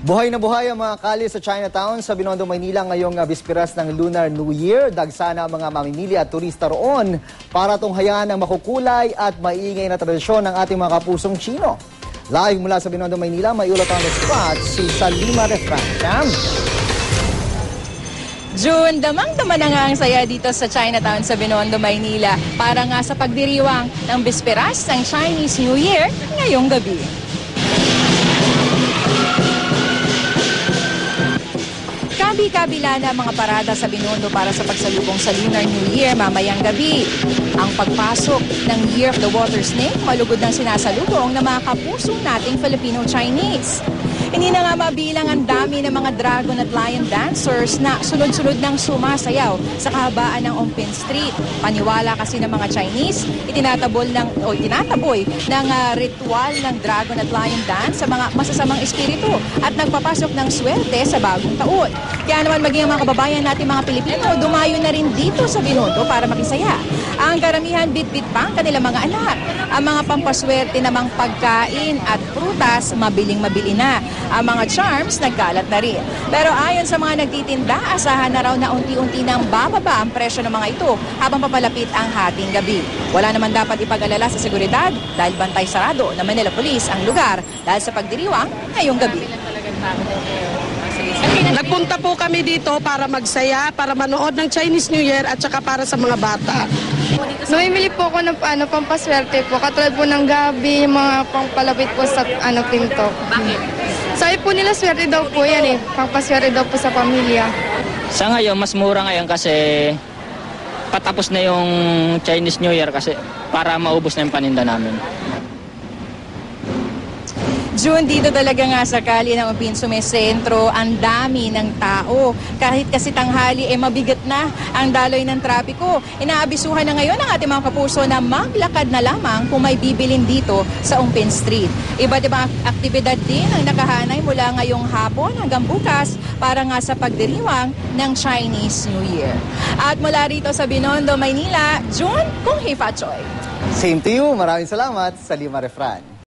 Buhay na buhay ang mga kalye sa Chinatown sa Binondo, Maynila ngayong bisperas ng Lunar New Year. Dagsana ang mga mamimili at turista roon para tunghayan ang makukulay at maiingay na tradisyon ng ating mga kapusong Chino. Live mula sa Binondo, Maynila, may ulat on the spot si Salima Refran. Sam? June, damang-dama na nga ang saya dito sa Chinatown sa Binondo, Maynila para nga sa pagdiriwang ng bisperas ng Chinese New Year ngayong gabi. Kabi-kabila na mga parada sa Binondo para sa pagsalubong sa Lunar New Year mamayang gabi. Ang pagpasok ng Year of the Water Snake, malugod ng sinasalubong ng mga kapuso nating Filipino-Chinese. Hindi na nga mabilang ang dami ng mga dragon at lion dancers na sunod-sunod ng sumasayaw sa kahabaan ng Ongpin Street. Paniwala kasi ng mga Chinese, itinataboy ng ritual ng dragon at lion dance sa mga masasamang espiritu at nagpapasok ng swerte sa bagong taon. Kaya naman maging ang mga kababayan natin mga Pilipino, dumayo na rin dito sa Binondo para makisaya. Ang karamihan bit-bit pa ang kanilang mga anak. Ang mga pampaswerte namang pagkain at prutas, mabiling-mabili na. Ang mga charms, nagkalat na rin. Pero ayon sa mga nagtitinda, asahan na raw na unti-unti nang bababa ang presyo ng mga ito habang papalapit ang hating gabi. Wala naman dapat ipag-alala sa seguridad dahil bantay sarado ng Manila Police ang lugar dahil sa pagdiriwang ngayong gabi. Nagpunta po kami dito para magsaya, para manood ng Chinese New Year at saka para sa mga bata. Namimili po ako ng pampaswerte po, katulad po ng gabi, mga pampalapit po sa pinto. Bakit? Sabi po nila swerte daw po yan pampaswerte daw po sa pamilya. Sa ngayon, mas mura ngayon kasi patapos na yung Chinese New Year kasi para maubos na yung paninda namin. June, dito talaga nga sa kalye ng Ongpin Sumesentro, ang dami ng tao. Kahit kasi tanghali, mabigat na ang daloy ng trapiko. Inaabisuhan na ngayon ang ating mga kapuso na maglakad na lamang kung may bibilin dito sa Ongpin Street. Iba't ibang aktibidad din ang nakahanay mula ngayong hapon hanggang bukas para nga sa pagdiriwang ng Chinese New Year. At mula rito sa Binondo, Maynila, June, Kung Hifa Choy. Same to you. Maraming salamat, Salima Refran.